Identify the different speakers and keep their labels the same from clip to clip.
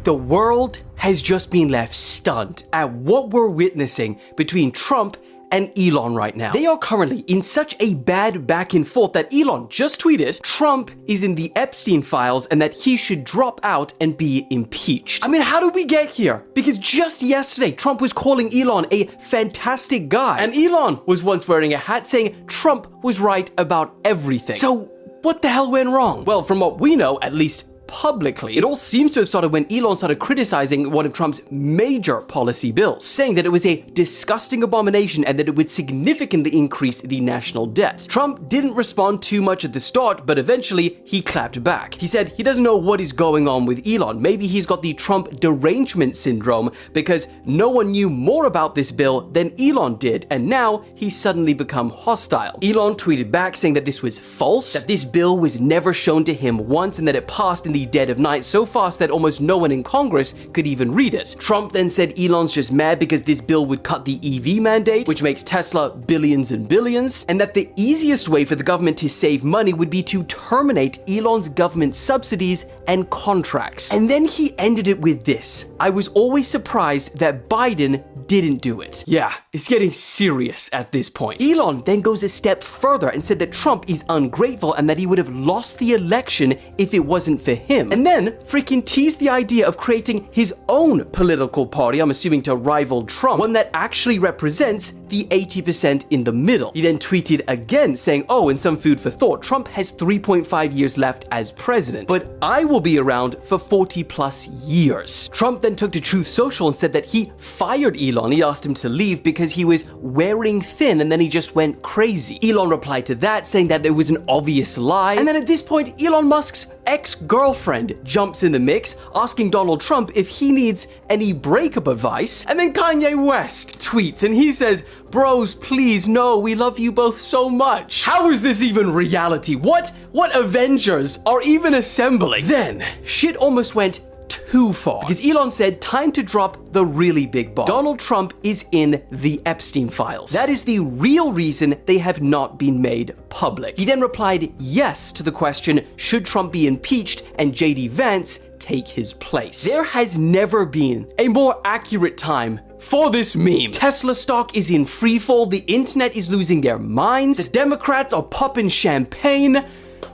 Speaker 1: The world has just been left stunned at what we're witnessing between Trump and Elon right now. They are currently in such a bad back and forth that Elon just tweeted Trump is in the Epstein files and that he should drop out and be impeached. I mean, how did we get here? Because just yesterday, Trump was calling Elon a fantastic guy. And Elon was once wearing a hat saying Trump was right about everything. So what the hell went wrong? Well, from what we know, at least publicly, it all seems to have started when Elon started criticizing one of Trump's major policy bills, saying that it was a disgusting abomination and that it would significantly increase the national debt. Trump didn't respond too much at the start, but eventually he clapped back. He said he doesn't know what is going on with Elon. Maybe he's got the Trump derangement syndrome because no one knew more about this bill than Elon did, and now he's suddenly become hostile. Elon tweeted back saying that this was false, that this bill was never shown to him once, and that it passed in the dead of night so fast that almost no one in Congress could even read it. Trump then said Elon's just mad because this bill would cut the EV mandate, which makes Tesla billions and billions, and that the easiest way for the government to save money would be to terminate Elon's government subsidies and contracts. And then he ended it with this: I was always surprised that Biden didn't do it. Yeah, it's getting serious at this point. Elon then goes a step further and said that Trump is ungrateful and that he would have lost the election if it wasn't for him. And then freaking teased the idea of creating his own political party, I'm assuming to rival Trump, one that actually represents the 80% in the middle. He then tweeted again saying, oh, and some food for thought, Trump has 3.5 years left as president, but I will be around for 40 plus years. Trump then took to Truth Social and said that he fired Elon. He asked him to leave because he was wearing thin, and then he just went crazy. Elon replied to that saying that it was an obvious lie. And then at this point, Elon Musk's ex-girlfriend jumps in the mix, asking Donald Trump if he needs any breakup advice. And then Kanye West tweets and he says, bros, please, no, we love you both so much. How is this even reality? What Avengers are even assembling? Then shit almost went too far, because Elon said time to drop the really big bomb. Donald Trump is in the Epstein files. That is the real reason they have not been made public. He then replied yes to the question, should Trump be impeached and JD Vance take his place? There has never been a more accurate time for this meme. Tesla stock is in freefall, the internet is losing their minds, the Democrats are popping champagne,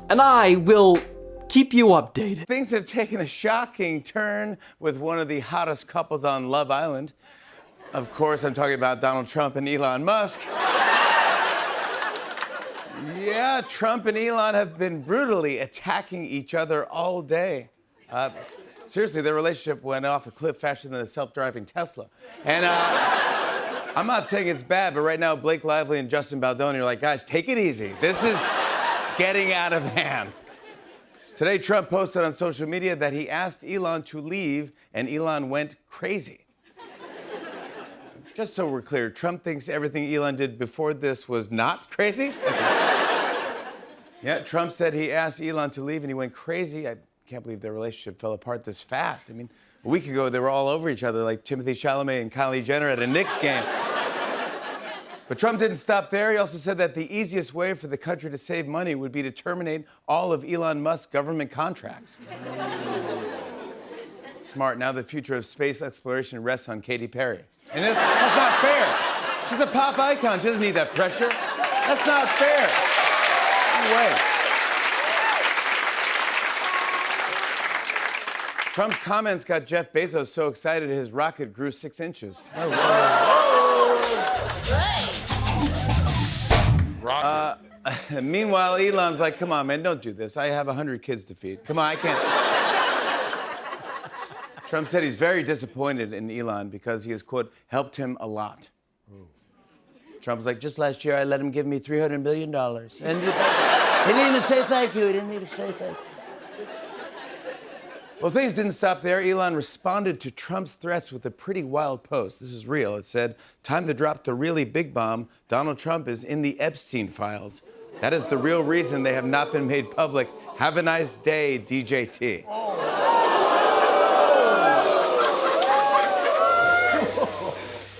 Speaker 1: and I will keep you updated.
Speaker 2: Things have taken a shocking turn with one of the hottest couples on Love Island. Of course, I'm talking about Donald Trump and Elon Musk. Yeah, Trump and Elon have been brutally attacking each other all day. Seriously, their relationship went off a cliff faster than a self-driving Tesla. And I'm not saying it's bad, but right now, Blake Lively and Justin Baldoni are like, guys, take it easy. This is getting out of hand. Today, Trump posted on social media that he asked Elon to leave, and Elon went crazy. Just so we're clear, Trump thinks everything Elon did before this was not crazy? Yeah, Trump said he asked Elon to leave, and he went crazy. I can't believe their relationship fell apart this fast. I mean, a week ago, they were all over each other like Timothy Chalamet and Kylie Jenner at a Knicks game. But Trump didn't stop there. He also said that the easiest way for the country to save money would be to terminate all of Elon Musk's government contracts. Smart. Now the future of space exploration rests on Katy Perry. And that's not fair. She's a pop icon. She doesn't need that pressure. That's not fair. No way. Trump's comments got Jeff Bezos so excited his rocket grew 6 inches. Oh, wow. Meanwhile, Elon's like, come on, man, don't do this. I have 100 kids to feed. Come on, I can't. Trump said he's very disappointed in Elon because he has, quote, helped him a lot. Trump was like, just last year, I let him give me $300 million. And he didn't even say thank you. He didn't even say thank you. Well, things didn't stop there. Elon responded to Trump's threats with a pretty wild post. This is real. It said, time to drop the really big bomb. Donald Trump is in the Epstein files. That is the real reason they have not been made public. Have a nice day, DJT.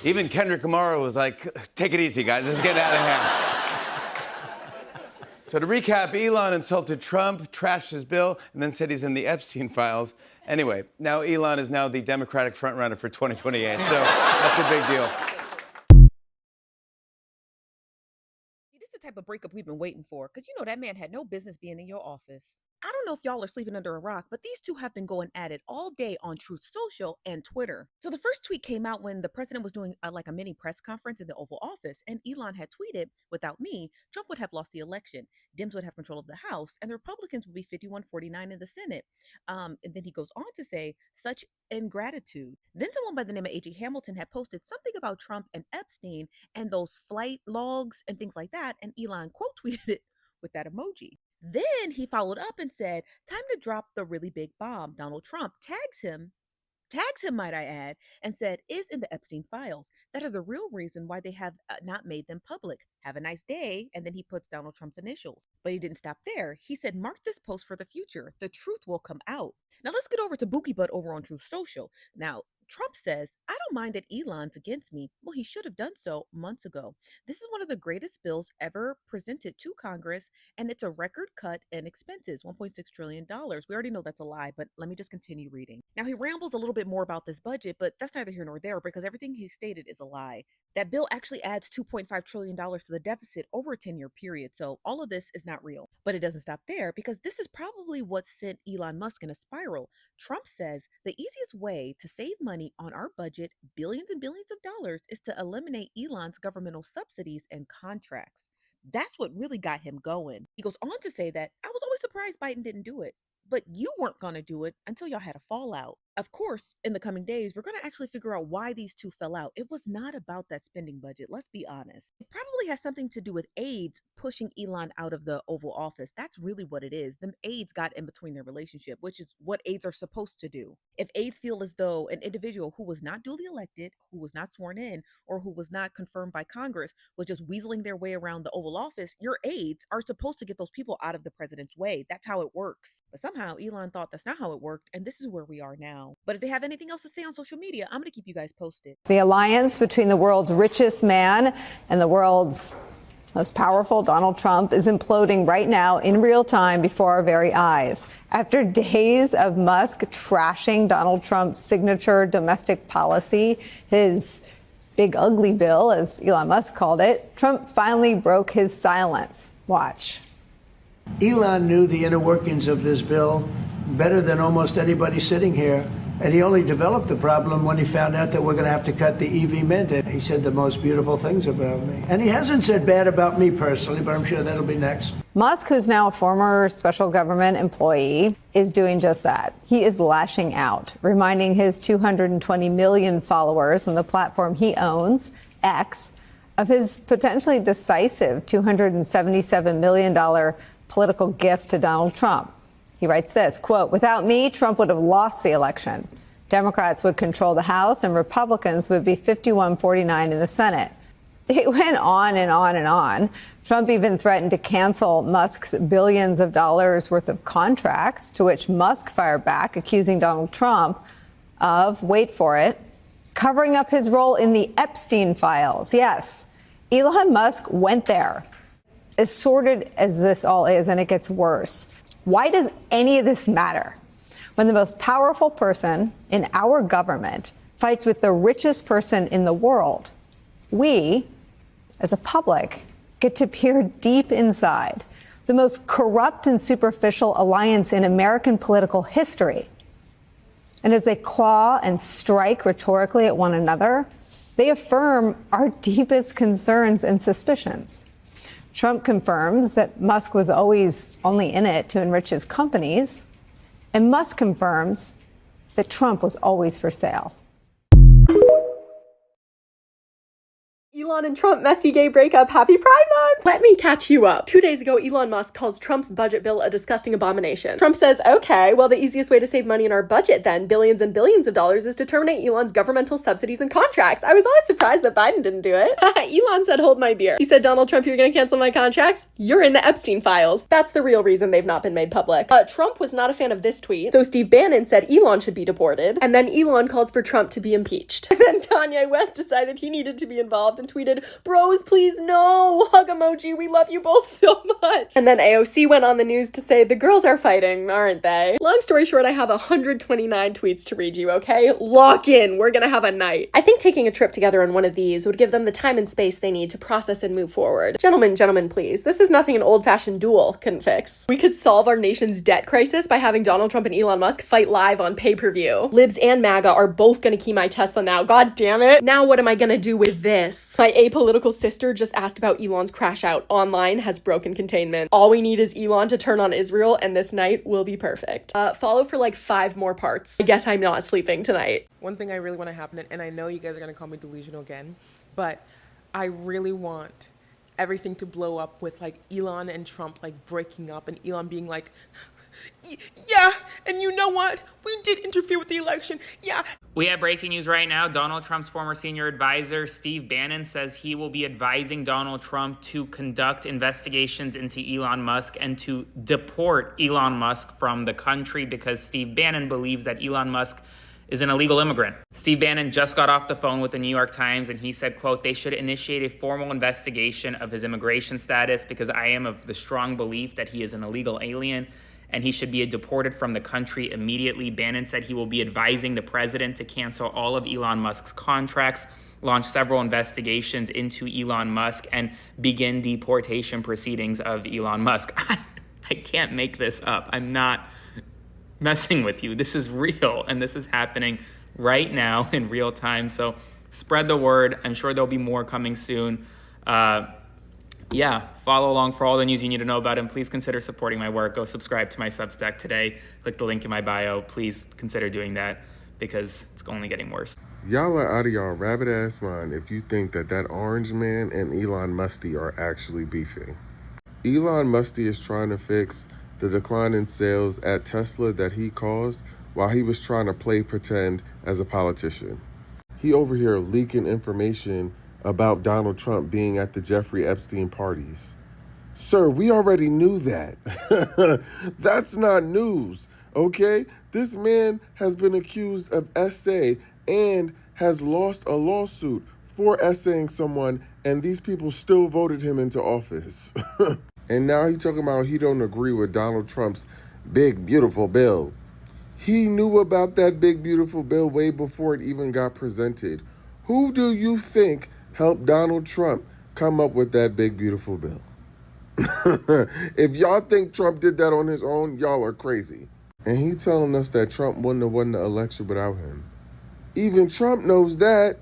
Speaker 2: Even Kendrick Lamar was like, take it easy, guys. This is getting out of hand. So to recap, Elon insulted Trump, trashed his bill, and then said he's in the Epstein files. Anyway, now Elon is now the Democratic frontrunner for 2028, so that's a big deal.
Speaker 3: This is the type of breakup we've been waiting for, because you know that man had no business being in your office. I don't know if y'all are sleeping under a rock, but these two have been going at it all day on Truth Social and Twitter. So the first tweet came out when the president was doing like a mini press conference in the Oval Office, and Elon had tweeted, "Without me, Trump would have lost the election, Dems would have control of the House, and the Republicans would be 51-49 in the Senate." And then he goes on to say, "Such ingratitude." Then someone by the name of A.J. Hamilton had posted something about Trump and Epstein and those flight logs and things like that, and Elon quote tweeted it with that emoji. Then he followed up and said, "Time to drop the really big bomb." Donald Trump tags him, might I add, and said, "Is in the Epstein files. That is the real reason why they have not made them public. Have a nice day." And then he puts Donald Trump's initials. But he didn't stop there. He said, "Mark this post for the future. The truth will come out." Now let's get over to Bookie Butt over on Truth Social. Now, Trump says, "I don't mind that Elon's against me." Well, he should have done so months ago. This is one of the greatest bills ever presented to Congress, and it's a record cut in expenses, $1.6 trillion. We already know that's a lie, but let me just continue reading. Now, he rambles a little bit more about this budget, but that's neither here nor there because everything he stated is a lie. That bill actually adds $2.5 trillion to the deficit over a 10-year period, so all of this is not real. But it doesn't stop there because this is probably what sent Elon Musk in a spiral. Trump says the easiest way to save money on our budget, billions and billions of dollars, is to eliminate Elon's governmental subsidies and contracts. That's what really got him going. He goes on to say that, "I was always surprised Biden didn't do it. But you weren't going to do it until y'all had a fallout." Of course, in the coming days, we're going to actually figure out why these two fell out. It was not about that spending budget, let's be honest. It probably has something to do with aides pushing Elon out of the Oval Office. That's really what it is. The aides got in between their relationship, which is what aides are supposed to do. If aides feel as though an individual who was not duly elected, who was not sworn in, or who was not confirmed by Congress was just weaseling their way around the Oval Office, your aides are supposed to get those people out of the president's way. That's how it works. But somehow Elon thought that's not how it worked, and this is where we are now. But if they have anything else to say on social media, I'm going to keep you guys posted.
Speaker 4: The alliance between the world's richest man and the world's most powerful, Donald Trump, is imploding right now in real time before our very eyes. After days of Musk trashing Donald Trump's signature domestic policy, his big ugly bill, as Elon Musk called it, Trump finally broke his silence. Watch.
Speaker 5: Elon knew the inner workings of this bill better than almost anybody sitting here. And he only developed the problem when he found out that we're going to have to cut the EV mandate. He said the most beautiful things about me. And he hasn't said bad about me personally, but I'm sure that'll be next.
Speaker 4: Musk, who's now a former special government employee, is doing just that. He is lashing out, reminding his 220 million followers on the platform he owns, X, of his potentially decisive $277 million political gift to Donald Trump. He writes this, quote, "Without me, Trump would have lost the election. Democrats would control the House and Republicans would be 51-49 in the Senate." It went on and on and on. Trump even threatened to cancel Musk's billions of dollars worth of contracts, to which Musk fired back, accusing Donald Trump of, wait for it, covering up his role in the Epstein files. Yes, Elon Musk went there. As sordid as this all is, and it gets worse, why does any of this matter when the most powerful person in our government fights with the richest person in the world? We, as a public, get to peer deep inside the most corrupt and superficial alliance in American political history. And as they claw and strike rhetorically at one another, they affirm our deepest concerns and suspicions. Trump confirms that Musk was always only in it to enrich his companies, and Musk confirms that Trump was always for sale.
Speaker 6: Elon and Trump messy gay breakup. Happy Pride Month! Let me catch you up. 2 days ago, Elon Musk calls Trump's budget bill a disgusting abomination. Trump says, okay, well, the easiest way to save money in our budget then, billions and billions of dollars, is to terminate Elon's governmental subsidies and contracts. I was always surprised that Biden didn't do it. Elon said, hold my beer. He said, Donald Trump, you're gonna cancel my contracts? You're in the Epstein files. That's the real reason they've not been made public. Trump was not a fan of this tweet, so Steve Bannon said Elon should be deported, and then Elon calls for Trump to be impeached. And then Kanye West decided he needed to be involved and tweeted tweeted, "Bros, please no, hug emoji, we love you both so much." And then AOC went on the news to say, "The girls are fighting, aren't they?" Long story short, I have 129 tweets to read you, okay? Lock in, we're gonna have a night. I think taking a trip together on one of these would give them the time and space they need to process and move forward. Gentlemen, please, this is nothing an old-fashioned duel couldn't fix. We could solve our nation's debt crisis by having Donald Trump and Elon Musk fight live on pay-per-view. Libs and MAGA are both gonna key my Tesla now, god damn it. Now what am I gonna do with this? My apolitical sister just asked about Elon's crash out. Online has broken containment. All we need is Elon to turn on Israel and this night will be perfect. Follow for like 5 more parts. I guess I'm not sleeping tonight.
Speaker 7: One thing I really want to happen, and I know you guys are going to call me delusional again, but I really want everything to blow up with like Elon and Trump like breaking up and Elon being like, yeah, and you know what? We did interfere with the election. Yeah.
Speaker 8: We have breaking news right now. Donald Trump's former senior advisor, Steve Bannon, says he will be advising Donald Trump to conduct investigations into Elon Musk and to deport Elon Musk from the country because Steve Bannon believes that Elon Musk is an illegal immigrant. Steve Bannon just got off the phone with the New York Times and he said, quote, "They should initiate a formal investigation of his immigration status because I am of the strong belief that he is an illegal alien and he should be deported from the country immediately." Bannon said he will be advising the president to cancel all of Elon Musk's contracts, launch several investigations into Elon Musk, and begin deportation proceedings of Elon Musk. I can't make this up. I'm not messing with you. This is real, and this is happening right now in real time. So spread the word. I'm sure there'll be more coming soon. Yeah, follow along for all the news you need to know about, and please consider supporting my work. Go subscribe to my Substack today. Click the link in my bio. Please consider doing that because it's only getting worse.
Speaker 9: Y'all are out of y'all rabbit ass mind if you think that orange man and Elon Musk are actually beefing. Elon Musk is trying to fix the decline in sales at Tesla that he caused while he was trying to play pretend as a politician. He over here leaking information about Donald Trump being at the Jeffrey Epstein parties. Sir, we already knew that. That's not news, okay? This man has been accused of essay and has lost a lawsuit for essaying someone, and these people still voted him into office. And now he's talking about he don't agree with Donald Trump's big, beautiful bill. He knew about that big, beautiful bill way before it even got presented. Who do you think helped Donald Trump come up with that big, beautiful bill? If y'all think Trump did that on his own, y'all are crazy. And he telling us that Trump wouldn't have won the election without him. Even Trump knows that.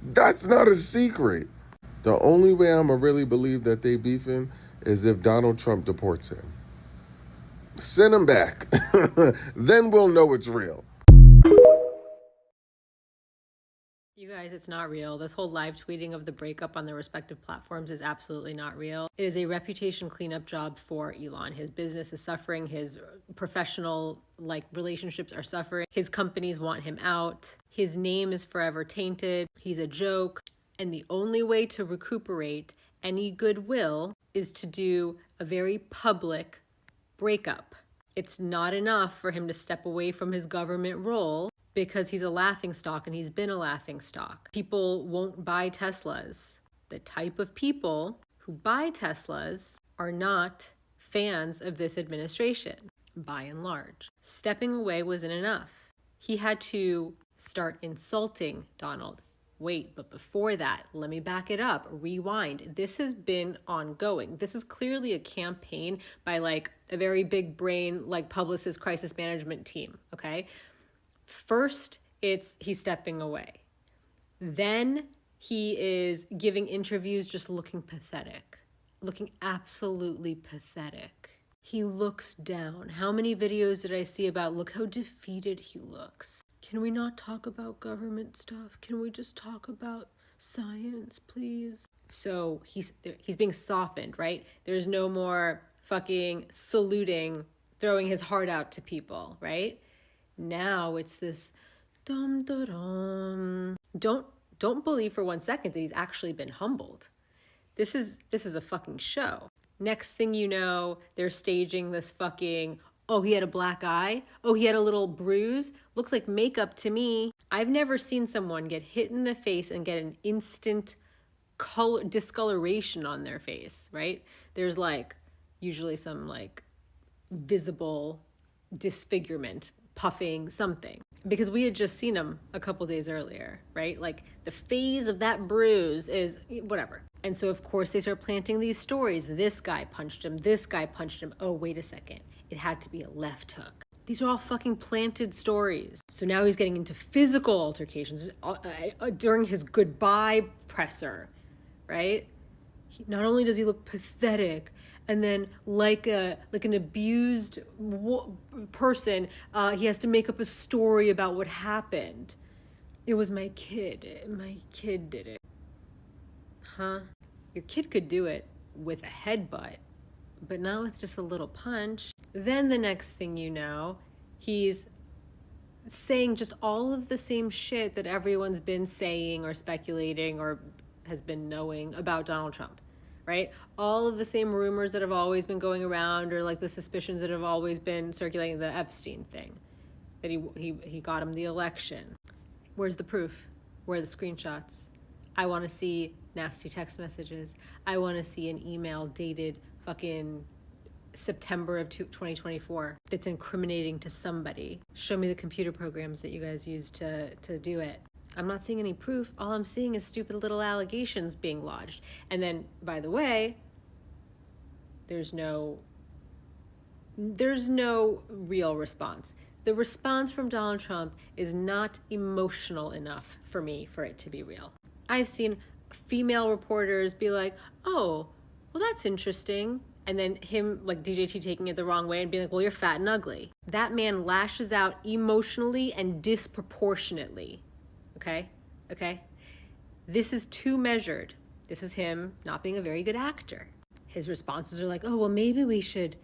Speaker 9: That's not a secret. The only way I'ma really believe that they beefing is if Donald Trump deports him. Send him back. Then we'll know it's real.
Speaker 10: You guys, it's not real. This whole live tweeting of the breakup on their respective platforms is absolutely not real. It is a reputation cleanup job for Elon. His business is suffering. His professional relationships are suffering. His companies want him out. His name is forever tainted. He's a joke. And the only way to recuperate any goodwill is to do a very public breakup. It's not enough for him to step away from his government role because he's a laughingstock and he's been a laughingstock. People won't buy Teslas. The type of people who buy Teslas are not fans of this administration, by and large. Stepping away wasn't enough. He had to start insulting Donald. Wait, but before that, let me back it up. Rewind. This has been ongoing. This is clearly a campaign by a very big brain, publicist crisis management team, okay? First, he's stepping away. Then he is giving interviews just looking pathetic, looking absolutely pathetic. He looks down. How many videos did I see about, look how defeated he looks? Can we not talk about government stuff? Can we just talk about science, please? So he's being softened, right? There's no more fucking saluting, throwing his heart out to people, right? Now it's this dum-da-dum. Don't believe for 1 second that he's actually been humbled. This is a fucking show. Next thing you know, they're staging this fucking, oh, he had a black eye. Oh, he had a little bruise. Looks like makeup to me. I've never seen someone get hit in the face and get an instant discoloration on their face, right? There's like usually some like visible disfigurement, puffing, something. Because we had just seen him a couple days earlier, right? Like the phase of that bruise is whatever. And so of course they start planting these stories. This guy punched him. This guy punched him. Oh, wait a second. It had to be a left hook. These are all fucking planted stories. So now he's getting into physical altercations during his goodbye presser, right? Not only does he look pathetic, and then like an abused person, he has to make up a story about what happened. It was my kid. My kid did it. Huh? Your kid could do it with a headbutt, but not with just a little punch. Then the next thing you know, he's saying just all of the same shit that everyone's been saying or speculating or has been knowing about Donald Trump, right? All of the same rumors that have always been going around, or like the suspicions that have always been circulating, the Epstein thing, that he got him the election. Where's the proof? Where are the screenshots? I want to see nasty text messages. I want to see an email dated fucking September of 2024 that's incriminating to somebody. Show me the computer programs that you guys use to do it. I'm not seeing any proof. All I'm seeing is stupid little allegations being lodged. And then, by the way, there's no real response. The response from Donald Trump is not emotional enough for me for it to be real. I've seen female reporters be like, oh, well, that's interesting. And then him, like DJT, taking it the wrong way and being like, well, you're fat and ugly. That man lashes out emotionally and disproportionately. Okay? This is too measured. This is him not being a very good actor. His responses are like, oh, well, maybe we should,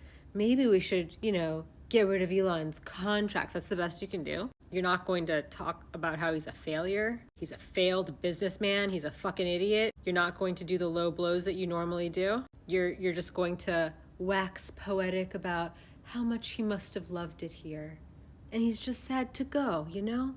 Speaker 10: get rid of Elon's contracts. That's the best you can do. You're not going to talk about how he's a failure. He's a failed businessman. He's a fucking idiot. You're not going to do the low blows that you normally do. You're just going to wax poetic about how much he must have loved it here. And he's just sad to go, you know?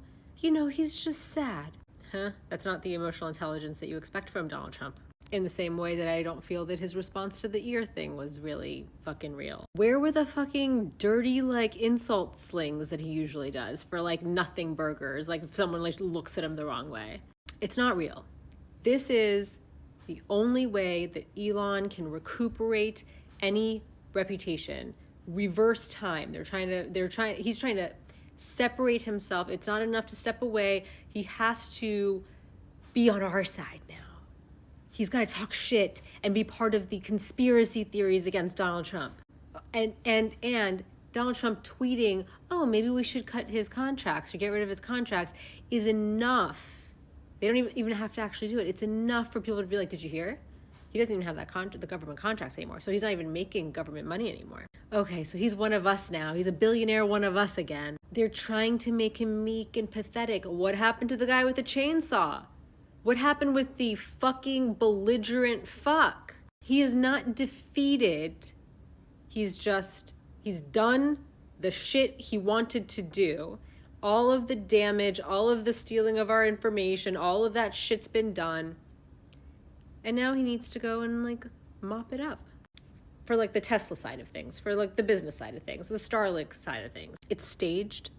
Speaker 10: He's just sad. Huh? That's not the emotional intelligence that you expect from Donald Trump. In the same way that I don't feel that his response to the ear thing was really fucking real. Where were the fucking dirty, insult slings that he usually does for, nothing burgers? Like, if someone, looks at him the wrong way. It's not real. This is the only way that Elon can recuperate any reputation. Reverse time. He's trying to separate himself. It's not enough to step away. He has to be on our side now. He's got to talk shit and be part of the conspiracy theories against Donald Trump. And Donald Trump tweeting, oh, maybe we should cut his contracts or get rid of his contracts is enough. They don't even have to actually do it. It's enough for people to be like, did you hear? He doesn't even have the government contracts anymore. So he's not even making government money anymore. Okay, so he's one of us now. He's a billionaire one of us again. They're trying to make him meek and pathetic. What happened to the guy with the chainsaw? What happened with the fucking belligerent fuck? He is not defeated. He's done the shit he wanted to do. All of the damage, all of the stealing of our information, all of that shit's been done. And now he needs to go and mop it up. For the Tesla side of things, for the business side of things, the Starlink side of things. It's staged.